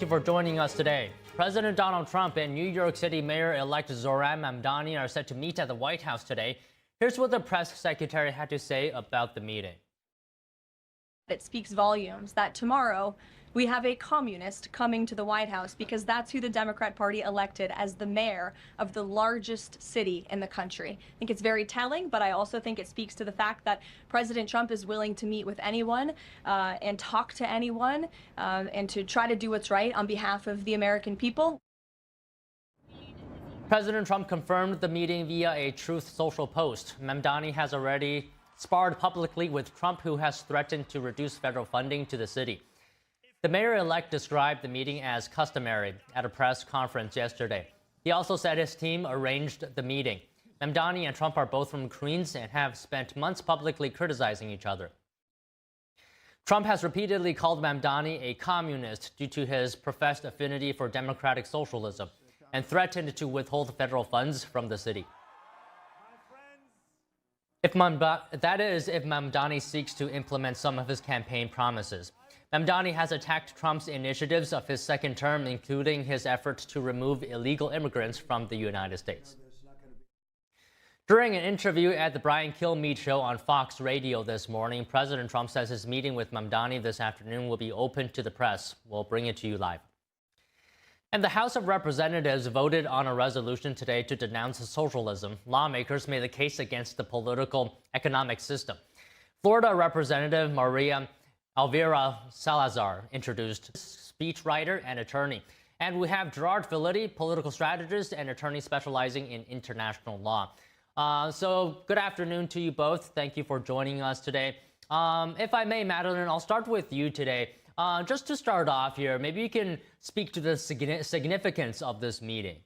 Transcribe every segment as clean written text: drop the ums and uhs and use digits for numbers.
Thank you for joining us today. President Donald Trump and New York City Mayor-elect Zohran Mamdani are set to meet at the White House today. Here's what the press secretary had to say about the meeting. It speaks volumes that tomorrow we have a communist coming to the White House because that's who the Democrat Party elected as the mayor of the largest city in the country. I think it's very telling, but I also think it speaks to the fact that President Trump is willing to meet with anyone and talk to anyone and to try to do what's right on behalf of the American people. President Trump confirmed the meeting via a Truth Social post. Mamdani has already sparred publicly with Trump, who has threatened to reduce federal funding to the city. The mayor-elect described the meeting as customary at a press conference yesterday. He also said his team arranged the meeting. Mamdani and Trump are both from Queens and have spent months publicly criticizing each other. Trump has repeatedly called Mamdani a communist due to his professed affinity for democratic socialism and threatened to withhold federal funds from the city. If Mamdani seeks to implement some of his campaign promises. Mamdani has attacked Trump's initiatives of his second term, including his efforts to remove illegal immigrants from the United States. During an interview at the Brian Kilmeade show on Fox Radio this morning, President Trump says his meeting with Mamdani this afternoon will be open to the press. We'll bring it to you live. And the House of Representatives voted on a resolution today to denounce socialism. Lawmakers made the case against the political economic system. Florida Representative Maria Elvira Salazar introduced speechwriter and attorney. And we have Gerard Filitti, political strategist and attorney specializing in international law. So good afternoon to you both. Thank you for joining us today. If I may, Madeline, I'll start with you today. Just to start off here, maybe you can speak to the significance of this meeting.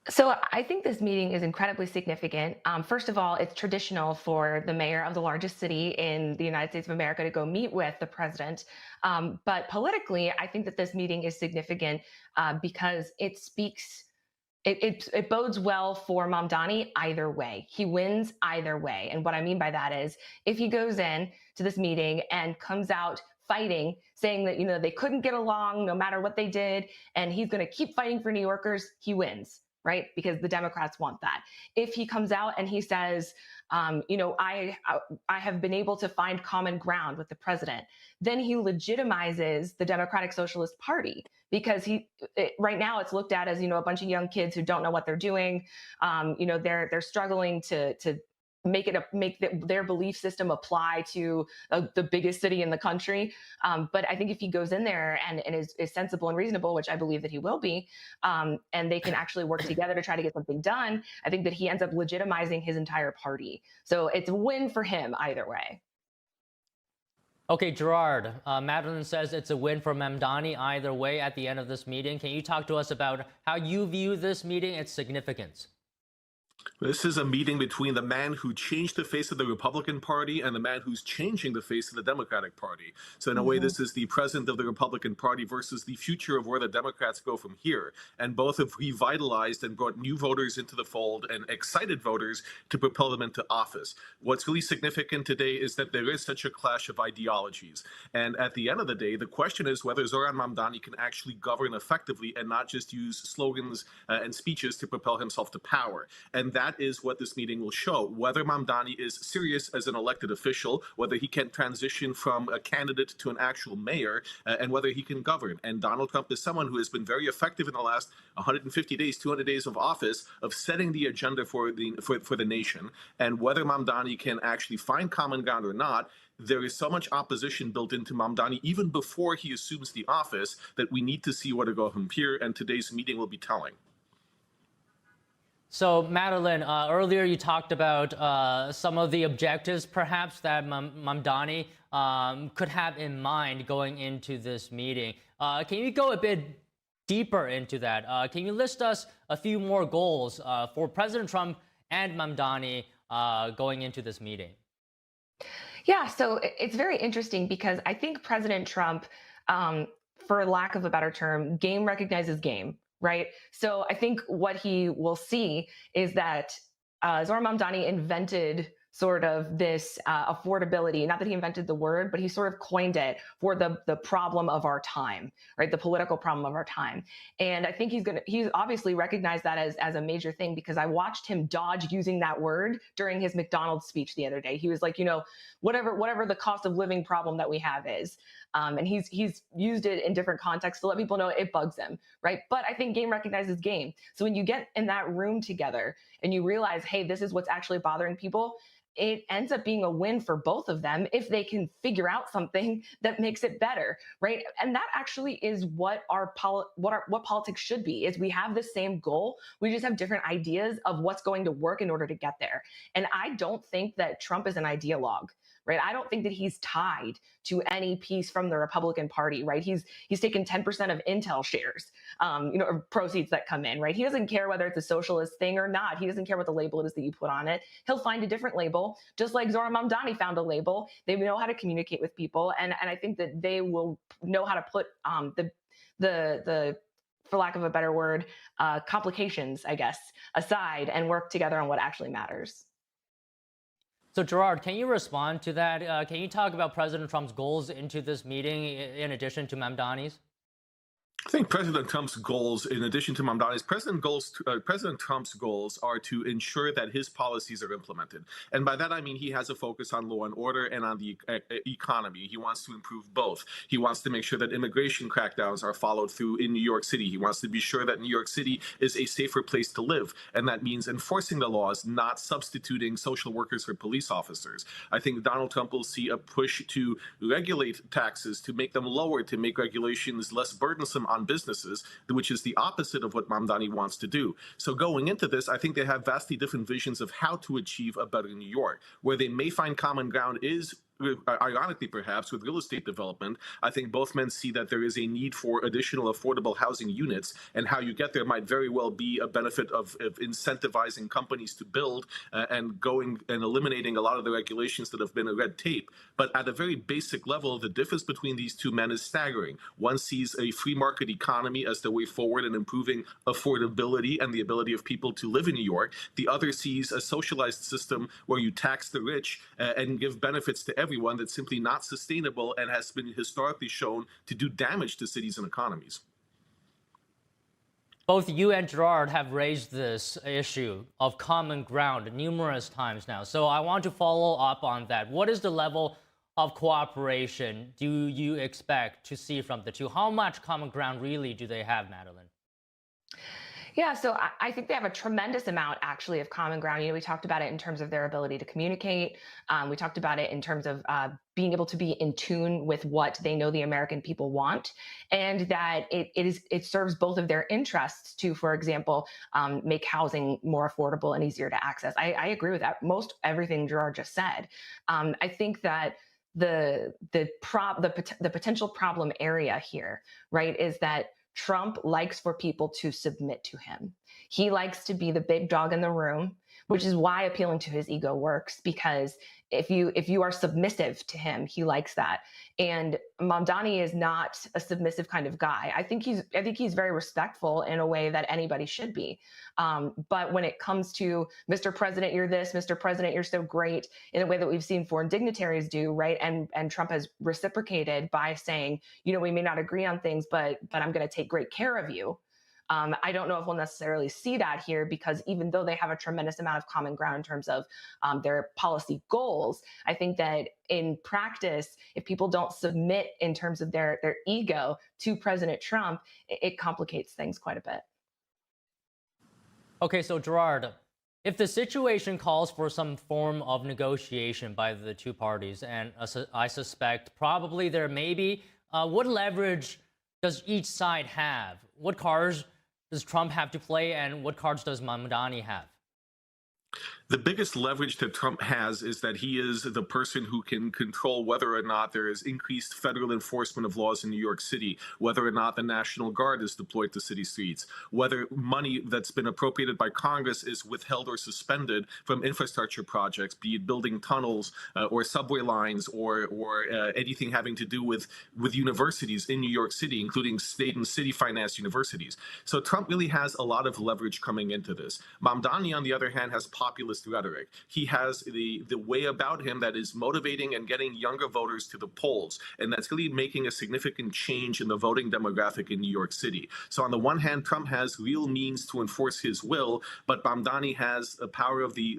So I think this meeting is incredibly significant. First of all, it's traditional for the mayor of the largest city in the United States of America to go meet with the president. But politically, I think that this meeting is significant because it speaks, it bodes well for Mamdani either way. He wins either way. And what I mean by that is if he goes in to this meeting and comes out fighting, saying that, you know, they couldn't get along no matter what they did, and he's going to keep fighting for New Yorkers, he wins. Right? Because the Democrats want that. If he comes out and he says, you know, I have been able to find common ground with the president, then he legitimizes the Democratic Socialist Party because right now it's looked at as, you know, a bunch of young kids who don't know what they're doing. You know, they're struggling to make their belief system apply to the biggest city in the country. But I think if he goes in there and is sensible and reasonable, which I believe that he will be, and they can actually work together to try to get something done, I think that he ends up legitimizing his entire party. So it's a win for him either way. Okay, Gerard, Madeline says it's a win for Mamdani either way at the end of this meeting. Can you talk to us about how you view this meeting, its significance? This is a meeting between the man who changed the face of the Republican Party and the man who's changing the face of the Democratic Party. So in a way, this is the president of the Republican Party versus the future of where the Democrats go from here. And both have revitalized and brought new voters into the fold and excited voters to propel them into office. What's really significant today is that there is such a clash of ideologies. And at the end of the day, the question is whether Zohran Mamdani can actually govern effectively and not just use slogans and speeches to propel himself to power. And that is what this meeting will show, whether Mamdani is serious as an elected official, whether he can transition from a candidate to an actual mayor, and whether he can govern. And Donald Trump is someone who has been very effective in the last 150 days, 200 days of office, of setting the agenda for the nation. And whether Mamdani can actually find common ground or not, there is so much opposition built into Mamdani even before he assumes the office that we need to see where to go from here, and today's meeting will be telling. So, Madeline, earlier you talked about some of the objectives, perhaps, that Mamdani could have in mind going into this meeting. Can you go a bit deeper into that? Can you list us a few more goals for President Trump and Mamdani going into this meeting? Yeah, so it's very interesting because I think President Trump, for lack of a better term, game recognizes game. Right. So I think what he will see is that Zohran Mamdani invented sort of this affordability, not that he invented the word, but he sort of coined it for the problem of our time, right? The political problem of our time. And I think he's obviously recognized that as a major thing, because I watched him dodge using that word during his McDonald's speech the other day. He was like, whatever the cost of living problem that we have is. And he's used it in different contexts to let people know it bugs him, right? But I think game recognizes game. So when you get in that room together and you realize, hey, this is what's actually bothering people, it ends up being a win for both of them if they can figure out something that makes it better, right? And that actually is what what politics should be. Is we have the same goal, we just have different ideas of what's going to work in order to get there. And I don't think that Trump is an ideologue, right? I don't think that he's tied to any piece from the Republican Party, right? He's taken 10% of Intel shares, or proceeds that come in, right? He doesn't care whether it's a socialist thing or not. He doesn't care what the label it is that you put on it. He'll find a different label, just like Zohran Mamdani found a label. They know how to communicate with people, and I think that they will know how to put the for lack of a better word, complications, I guess, aside and work together on what actually matters. So Gerard, can you respond to that? Can you talk about President Trump's goals into this meeting in addition to Mamdani's? I think President Trump's goals, in addition to Mamdani's, President Trump's goals are to ensure that his policies are implemented. And by that, I mean he has a focus on law and order and on the economy. He wants to improve both. He wants to make sure that immigration crackdowns are followed through in New York City. He wants to be sure that New York City is a safer place to live. And that means enforcing the laws, not substituting social workers for police officers. I think Donald Trump will see a push to regulate taxes, to make them lower, to make regulations less burdensome on businesses, which is the opposite of what Mamdani wants to do. So going into this, I think they have vastly different visions of how to achieve a better New York. Where they may find common ground is, ironically perhaps, with real estate development. I think both men see that there is a need for additional affordable housing units, and how you get there might very well be a benefit of incentivizing companies to build and going and eliminating a lot of the regulations that have been a red tape. But at a very basic level, the difference between these two men is staggering. One sees a free market economy as the way forward in improving affordability and the ability of people to live in New York. The other sees a socialized system where you tax the rich and give benefits to everyone that's simply not sustainable and has been historically shown to do damage to cities and economies. Both you and Gerard have raised this issue of common ground numerous times now. So I want to follow up on that. What is the level of cooperation do you expect to see from the two? How much common ground really do they have, Madeline? Yeah, so I think they have a tremendous amount, actually, of common ground. We talked about it in terms of their ability to communicate. We talked about it in terms of being able to be in tune with what they know the American people want, and that it serves both of their interests to, for example, make housing more affordable and easier to access. I agree with that, most everything Gerard just said. I think that the potential problem area here, right, is that Trump likes for people to submit to him. He likes to be the big dog in the room, which is why appealing to his ego works, because if you are submissive to him, he likes that. And Mamdani is not a submissive kind of guy. I think he's very respectful in a way that anybody should be. But when it comes to Mr. President, you're this, Mr. President, you're so great, in a way that we've seen foreign dignitaries do, right? And Trump has reciprocated by saying, we may not agree on things, but I'm going to take great care of you. I don't know if we'll necessarily see that here, because even though they have a tremendous amount of common ground in terms of their policy goals, I think that in practice, if people don't submit in terms of their ego to President Trump, it complicates things quite a bit. Okay, so Gerard, if the situation calls for some form of negotiation by the two parties, and I suspect probably there may be, what leverage does each side have? What cards does Trump have to play, and what cards does Mamdani have? The biggest leverage that Trump has is that he is the person who can control whether or not there is increased federal enforcement of laws in New York City, whether or not the National Guard is deployed to city streets, whether money that's been appropriated by Congress is withheld or suspended from infrastructure projects, be it building tunnels or subway lines or anything having to do with universities in New York City, including state and city financed universities. So Trump really has a lot of leverage coming into this. Mamdani, on the other hand, has populist populist rhetoric. He has the way about him that is motivating and getting younger voters to the polls, and that's really making a significant change in the voting demographic in New York City. So on the one hand, Trump has real means to enforce his will, but Mamdani has the power of the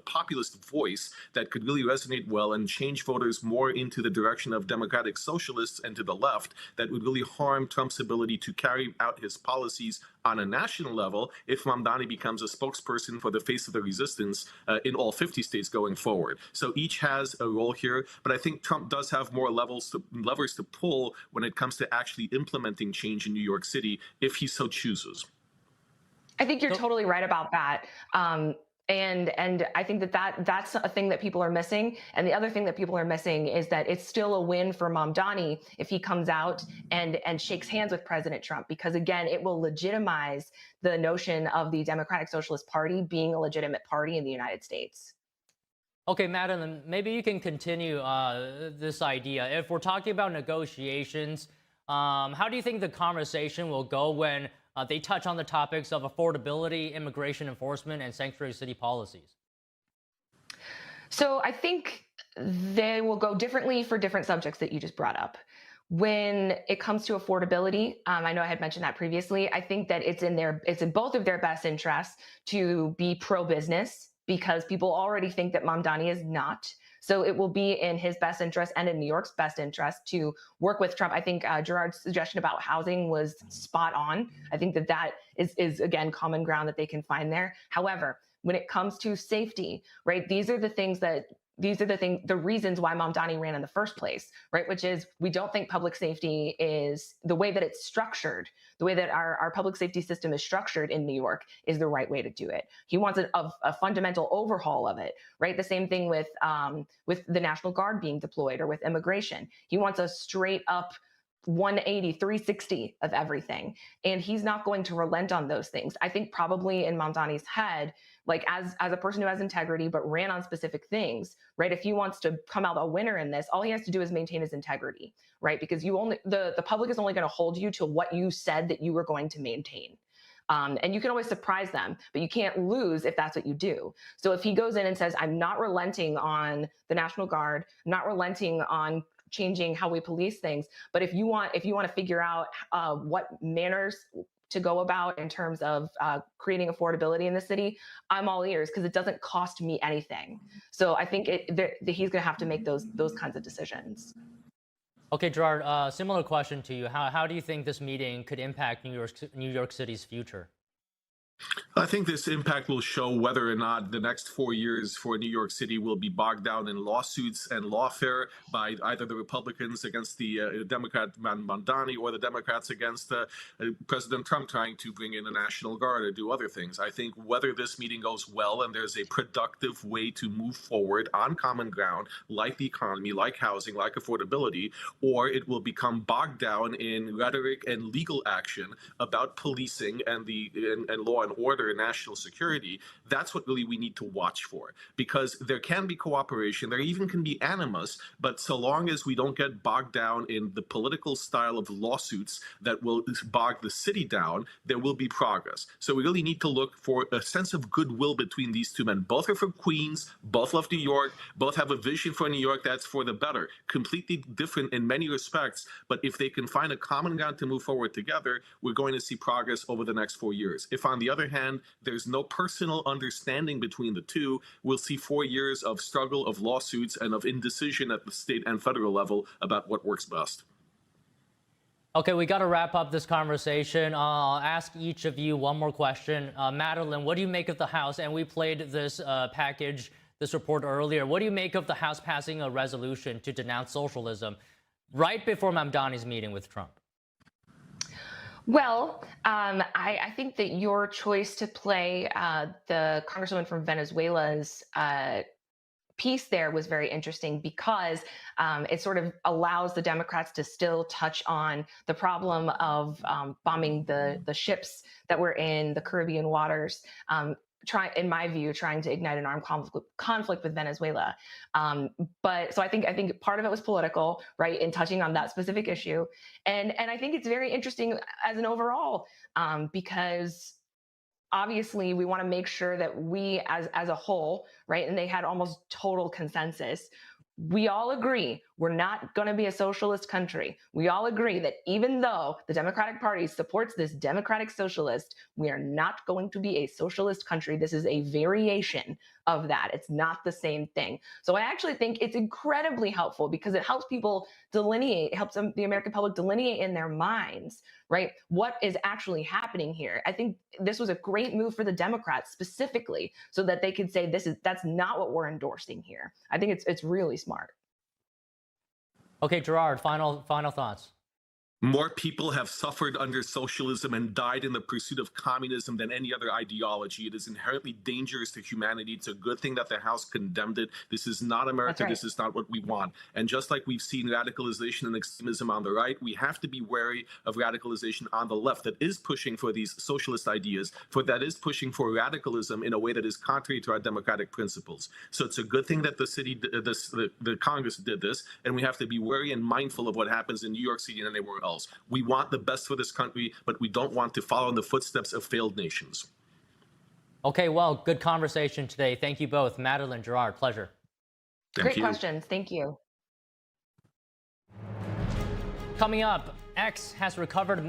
populist voice that could really resonate well and change voters more into the direction of democratic socialists and to the left that would really harm Trump's ability to carry out his policies on a national level if Mamdani becomes a spokesperson for the face of the resistance in all 50 states going forward. So each has a role here, but I think Trump does have more levers to pull when it comes to actually implementing change in New York City if he so chooses. I think you're totally right about that. And I think that's a thing that people are missing. And the other thing that people are missing is that it's still a win for Mamdani if he comes out and shakes hands with President Trump, because again, it will legitimize the notion of the Democratic Socialist Party being a legitimate party in the United States. Okay, Madeline, maybe you can continue this idea. If we're talking about negotiations, how do you think the conversation will go when they touch on the topics of affordability, immigration enforcement, and sanctuary city policies? So I think they will go differently for different subjects that you just brought up. When it comes to affordability, I know I had mentioned that previously. I think that it's in both of their best interests to be pro-business, because people already think that Mamdani is not. So it will be in his best interest and in New York's best interest to work with Trump. I think Gerard's suggestion about housing was spot on. I think that is again, common ground that they can find there. However, when it comes to safety, right, these are the reasons why Mamdani ran in the first place, right? Which is, we don't think public safety is the way that it's structured, the way that our public safety system is structured in New York is the right way to do it. He wants a fundamental overhaul of it, right? The same thing with the National Guard being deployed or with immigration. He wants a straight up 180, 360 of everything. And he's not going to relent on those things. I think probably in Mamdani's head, like as a person who has integrity but ran on specific things, right? If he wants to come out a winner in this, all he has to do is maintain his integrity, right? Because the public is only going to hold you to what you said that you were going to maintain. And you can always surprise them, but you can't lose if that's what you do. So if he goes in and says, I'm not relenting on the National Guard, I'm not relenting on changing how we police things, but if you want to figure out what manners to go about in terms of creating affordability in the city, I'm all ears, because it doesn't cost me anything. So I think he's going to have to make those kinds of decisions. Okay, Gerard, similar question to you. How do you think this meeting could impact New York City's future? I think this impact will show whether or not the next 4 years for New York City will be bogged down in lawsuits and lawfare by either the Republicans against the Democrat Mamdani or the Democrats against President Trump trying to bring in a National Guard or do other things. I think whether this meeting goes well and there's a productive way to move forward on common ground, like the economy, like housing, like affordability, or it will become bogged down in rhetoric and legal action about policing and law and order and national security. That's what really we need to watch for, because there can be cooperation, there even can be animus, but so long as we don't get bogged down in the political style of lawsuits that will bog the city down, there will be progress. So we really need to look for a sense of goodwill between these two men. Both are from Queens, both love New York, both have a vision for New York that's for the better, completely different in many respects, but if they can find a common ground to move forward together, we're going to see progress over the next 4 years. If on the other hand, there's no personal understanding between the two, we'll see 4 years of struggle, of lawsuits, and of indecision at the state and federal level about what works best. Okay, we got to wrap up this conversation. I'll ask each of you one more question. Madeline, what do you make of the House? And we played this this report earlier. What do you make of the House passing a resolution to denounce socialism right before Mamdani's meeting with Trump? Well, I think that your choice to play the Congresswoman from Venezuela's piece there was very interesting, because it sort of allows the Democrats to still touch on the problem of bombing the ships that were in the Caribbean waters, in my view, trying to ignite an armed conflict with Venezuela. But so I think part of it was political, right, in touching on that specific issue. And I think it's very interesting as an overall, because obviously we want to make sure that we as a whole, right, and they had almost total consensus, we all agree we're not going to be a socialist country. We all agree that even though the Democratic Party supports this democratic socialist, we are not going to be a socialist country. This is a variation of that. It's not the same thing. So I actually think it's incredibly helpful because it helps people delineate, it helps the American public delineate in their minds, right, what is actually happening here. I think this was a great move for the Democrats specifically so that they could say that's not what we're endorsing here. I think it's really smart. Okay, Gerard, final thoughts. More people have suffered under socialism and died in the pursuit of communism than any other ideology. It is inherently dangerous to humanity. It's a good thing that the House condemned it. This is not America. Right. This is not what we want. And just like we've seen radicalization and extremism on the right, we have to be wary of radicalization on the left that is pushing for these socialist ideas, that is pushing for radicalism in a way that is contrary to our democratic principles. So it's a good thing that the Congress did this, and we have to be wary and mindful of what happens in New York City and anywhere else. We want the best for this country, but we don't want to follow in the footsteps of failed nations. Okay, well, good conversation today. Thank you both. Madeline, Gerard, pleasure. Great questions. Thank you. Coming up, X has recovered